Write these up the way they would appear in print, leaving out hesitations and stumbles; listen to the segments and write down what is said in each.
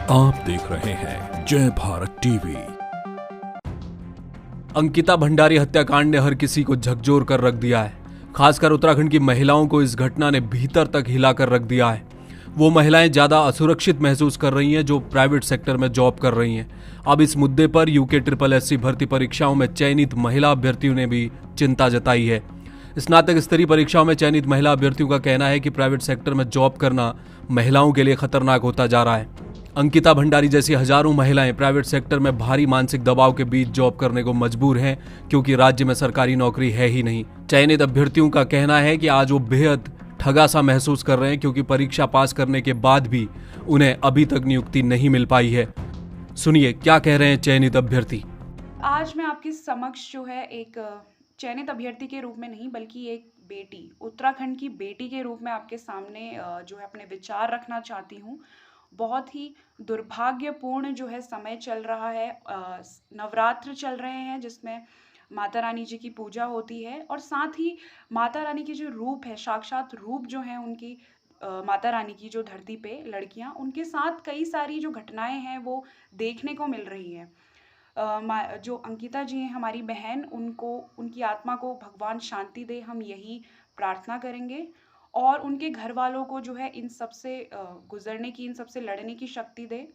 आप देख रहे हैं जय भारत टीवी। अंकिता भंडारी हत्याकांड ने हर किसी को झकझोर कर रख दिया है। खासकर उत्तराखंड की महिलाओं को इस घटना ने भीतर तक हिलाकर रख दिया है। वो महिलाएं ज्यादा असुरक्षित महसूस कर रही हैं जो प्राइवेट सेक्टर में जॉब कर रही हैं। अब इस मुद्दे पर यूके SSC भर्ती परीक्षाओं में चयनित महिला अभ्यर्थियों ने भी चिंता जताई है। स्नातक स्तरीय परीक्षाओं में चयनित महिला अभ्यर्थियों का कहना है कि प्राइवेट सेक्टर में जॉब करना महिलाओं के लिए खतरनाक होता जा रहा है। अंकिता भंडारी जैसी हजारों महिलाएं प्राइवेट सेक्टर में भारी मानसिक दबाव के बीच जॉब करने को मजबूर हैं क्योंकि राज्य में सरकारी नौकरी है ही नहीं। चयनित अभ्यर्थियों का कहना है कि आज वो बेहद ठगा सा महसूस कर रहे हैं क्योंकि परीक्षा पास करने के बाद भी उन्हें अभी तक नियुक्ति नहीं मिल पाई है। सुनिए क्या कह रहे हैं चयनित अभ्यर्थी। आज मैं आपके समक्ष जो है एक चयनित अभ्यर्थी के रूप में नहीं बल्कि एक बेटी, उत्तराखंड की बेटी के रूप में आपके सामने जो है अपने विचार रखना चाहती हूँ। बहुत ही दुर्भाग्यपूर्ण जो है समय चल रहा है। नवरात्र चल रहे हैं जिसमें माता रानी जी की पूजा होती है और साथ ही माता रानी की जो रूप है, साक्षात रूप जो है उनकी, माता रानी की जो धरती पे लड़कियां, उनके साथ कई सारी जो घटनाएं हैं वो देखने को मिल रही हैं। जो अंकिता जी हैं हमारी बहन, उनको, उनकी आत्मा को भगवान शांति दे, हम यही प्रार्थना करेंगे। और उनके घर वालों को जो है इन सब से गुजरने की, इन सब से लड़ने की शक्ति दे,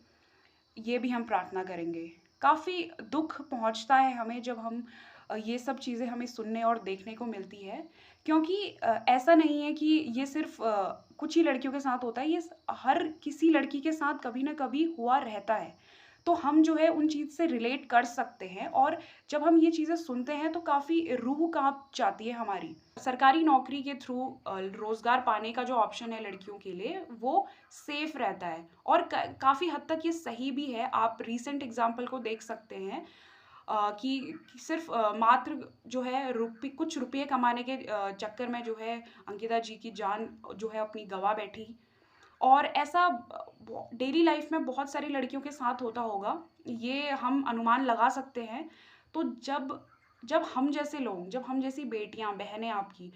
ये भी हम प्रार्थना करेंगे। काफ़ी दुख पहुंचता है हमें जब हम ये सब चीज़ें हमें सुनने और देखने को मिलती है, क्योंकि ऐसा नहीं है कि ये सिर्फ कुछ ही लड़कियों के साथ होता है, ये हर किसी लड़की के साथ कभी ना कभी हुआ रहता है। तो हम जो है उन चीज़ से रिलेट कर सकते हैं और जब हम ये चीज़ें सुनते हैं तो काफ़ी रूह कांप जाती है हमारी। सरकारी नौकरी के थ्रू रोज़गार पाने का जो ऑप्शन है लड़कियों के लिए, वो सेफ रहता है और काफ़ी हद तक ये सही भी है। आप रीसेंट एग्जाम्पल को देख सकते हैं कि सिर्फ मात्र जो है कुछ रुपये कमाने के चक्कर में जो है अंकिता जी की जान जो है अपनी गंवा बैठी। और ऐसा डेली लाइफ में बहुत सारी लड़कियों के साथ होता होगा, ये हम अनुमान लगा सकते हैं। तो जब जब हम जैसे लोग, जब हम जैसी बेटियां, बहनें आपकी,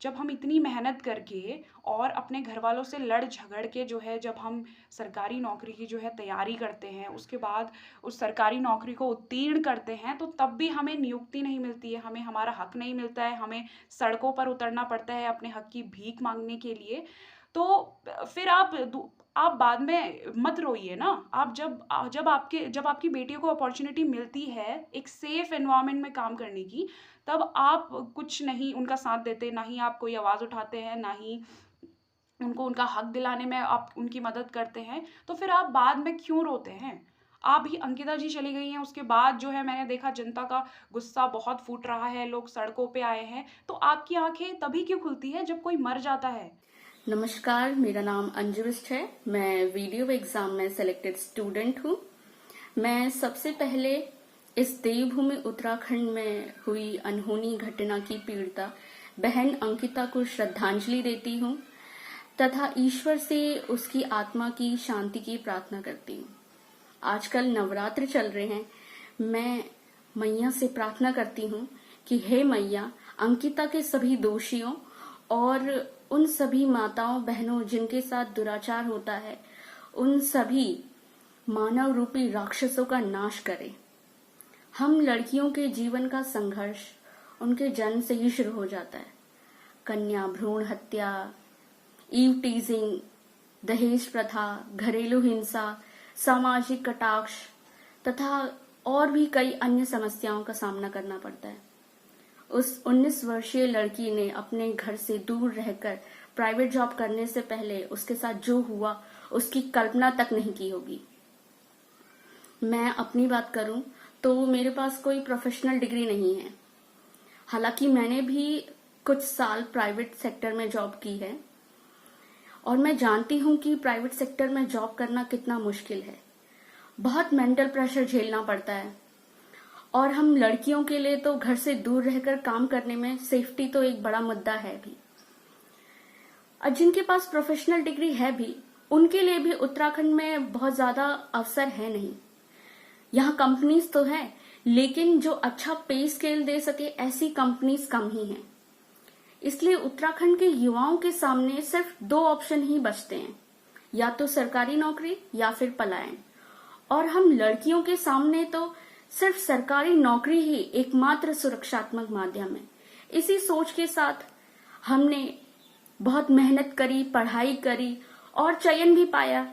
जब हम इतनी मेहनत करके और अपने घर वालों से लड़ झगड़ के जो है जब हम सरकारी नौकरी की जो है तैयारी करते हैं, उसके बाद उस सरकारी नौकरी को उत्तीर्ण करते हैं, तो तब भी हमें नियुक्ति नहीं मिलती है, हमें हमारा हक नहीं मिलता है, हमें सड़कों पर उतरना पड़ता है अपने हक की भीख मांगने के लिए। तो फिर आप बाद में मत रोइए ना। आप जब आपकी बेटियों को अपॉर्चुनिटी मिलती है एक सेफ एनवायरनमेंट में काम करने की, तब आप कुछ नहीं उनका साथ देते, ना ही आप कोई आवाज़ उठाते हैं, ना ही उनको उनका हक दिलाने में आप उनकी मदद करते हैं। तो फिर आप बाद में क्यों रोते हैं? आप ही अंकिता जी चली गई हैं, उसके बाद जो है मैंने देखा जनता का गुस्सा बहुत फूट रहा है, लोग सड़कों पे आए हैं। तो आपकी आंखें तभी क्यों खुलती है जब कोई मर जाता है? नमस्कार, मेरा नाम अंजू बिष्ट है। मैं वीडियो एग्जाम में सेलेक्टेड स्टूडेंट हूँ। मैं सबसे पहले इस देवभूमि उत्तराखंड में हुई अनहोनी घटना की पीड़िता बहन अंकिता को श्रद्धांजलि देती हूँ तथा ईश्वर से उसकी आत्मा की शांति की प्रार्थना करती हूँ। आजकल नवरात्र चल रहे हैं। मैं मैया से प्रार्थना करती हूँ कि हे मैया, अंकिता के सभी दोषियों और उन सभी माताओं बहनों जिनके साथ दुराचार होता है, उन सभी मानव रूपी राक्षसों का नाश करें। हम लड़कियों के जीवन का संघर्ष उनके जन्म से ही शुरू हो जाता है। कन्या भ्रूण हत्या, ईव टीजिंग, दहेज प्रथा, घरेलू हिंसा, सामाजिक कटाक्ष तथा और भी कई अन्य समस्याओं का सामना करना पड़ता है। उस 19 वर्षीय लड़की ने अपने घर से दूर रहकर प्राइवेट जॉब करने से पहले उसके साथ जो हुआ उसकी कल्पना तक नहीं की होगी। मैं अपनी बात करूं तो मेरे पास कोई प्रोफेशनल डिग्री नहीं है। हालांकि मैंने भी कुछ साल प्राइवेट सेक्टर में जॉब की है और मैं जानती हूं कि प्राइवेट सेक्टर में जॉब करना कितना मुश्किल है। बहुत मेंटल प्रेशर झेलना पड़ता है और हम लड़कियों के लिए तो घर से दूर रहकर काम करने में सेफ्टी तो एक बड़ा मुद्दा है भी। और जिनके पास प्रोफेशनल डिग्री है भी, उनके लिए भी उत्तराखंड में बहुत ज्यादा अवसर है नहीं। यहाँ कंपनीज तो है, लेकिन जो अच्छा पे स्केल दे सके ऐसी कंपनीज कम ही हैं। इसलिए उत्तराखंड के युवाओं के सामने सिर्फ 2 ऑप्शन ही बचते हैं, या तो सरकारी नौकरी या फिर पलायन। और हम लड़कियों के सामने तो सिर्फ सरकारी नौकरी ही एकमात्र सुरक्षात्मक माध्यम है। इसी सोच के साथ हमने बहुत मेहनत करी, पढ़ाई करी और चयन भी पाया।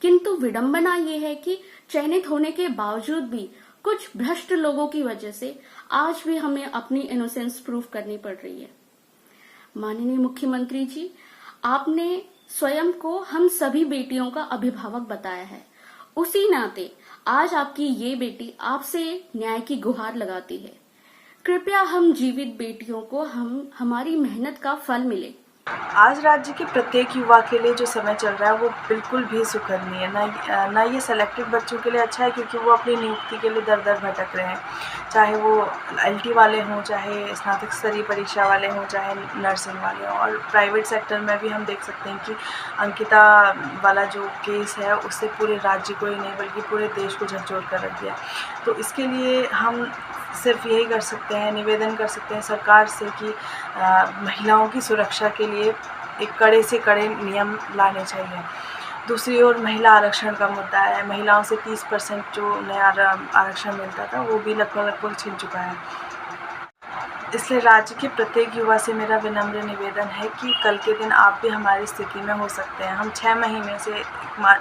किंतु विडंबना ये है कि चयनित होने के बावजूद भी कुछ भ्रष्ट लोगों की वजह से आज भी हमें अपनी इनोसेंस प्रूव करनी पड़ रही है। माननीय मुख्यमंत्री जी, आपने स्वयं को हम सभी बेटियों का अभिभावक बताया है। उसी नाते आज आपकी ये बेटी आपसे न्याय की गुहार लगाती है। कृपया हम जीवित बेटियों को हमारी मेहनत का फल मिले। आज राज्य के प्रत्येक युवा के लिए जो समय चल रहा है वो बिल्कुल भी सुखद नहीं है। ना ये सेलेक्टेड बच्चों के लिए अच्छा है, क्योंकि वो अपनी नियुक्ति के लिए दर दर भटक रहे हैं। चाहे वो LT वाले हों, चाहे स्नातक स्तरीय परीक्षा वाले हों, चाहे नर्सिंग वाले हों। और प्राइवेट सेक्टर में भी हम देख सकते हैं कि अंकिता वाला जो केस है उससे पूरे राज्य को ही नहीं बल्कि पूरे देश को झकझोर कर रख दिया। तो इसके लिए हम सिर्फ यही कर सकते हैं, निवेदन कर सकते हैं सरकार से कि महिलाओं की सुरक्षा के लिए एक कड़े से कड़े नियम लाने चाहिए। दूसरी ओर महिला आरक्षण का मुद्दा है। महिलाओं से 30% जो नया आरक्षण मिलता था वो भी लगभग छिन चुका है। इसलिए राज्य के प्रत्येक युवा से मेरा विनम्र निवेदन है कि कल के दिन आप भी हमारी स्थिति में हो सकते हैं। हम 6 महीने से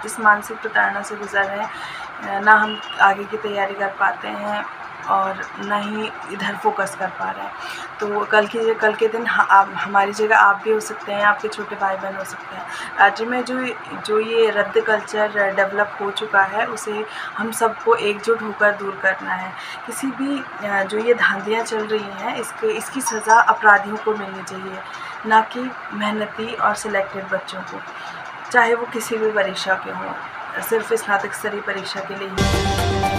इस मानसिक प्रताड़ना से गुजर रहे हैं। ना हम आगे की तैयारी कर पाते हैं और ना ही इधर फोकस कर पा रहे हैं। तो कल के दिन आप हमारी जगह आप भी हो सकते हैं, आपके छोटे भाई बहन हो सकते हैं। राज्य में जो ये रद्द कल्चर डेवलप हो चुका है उसे हम सबको एकजुट होकर दूर करना है। किसी भी जो ये धांधियाँ चल रही हैं इसकी सज़ा अपराधियों को मिलनी चाहिए, ना कि मेहनती और सिलेक्टेड बच्चों को, चाहे वो किसी भी परीक्षा के हों, सिर्फ स्नातक स्तरीय परीक्षा के लिए ही।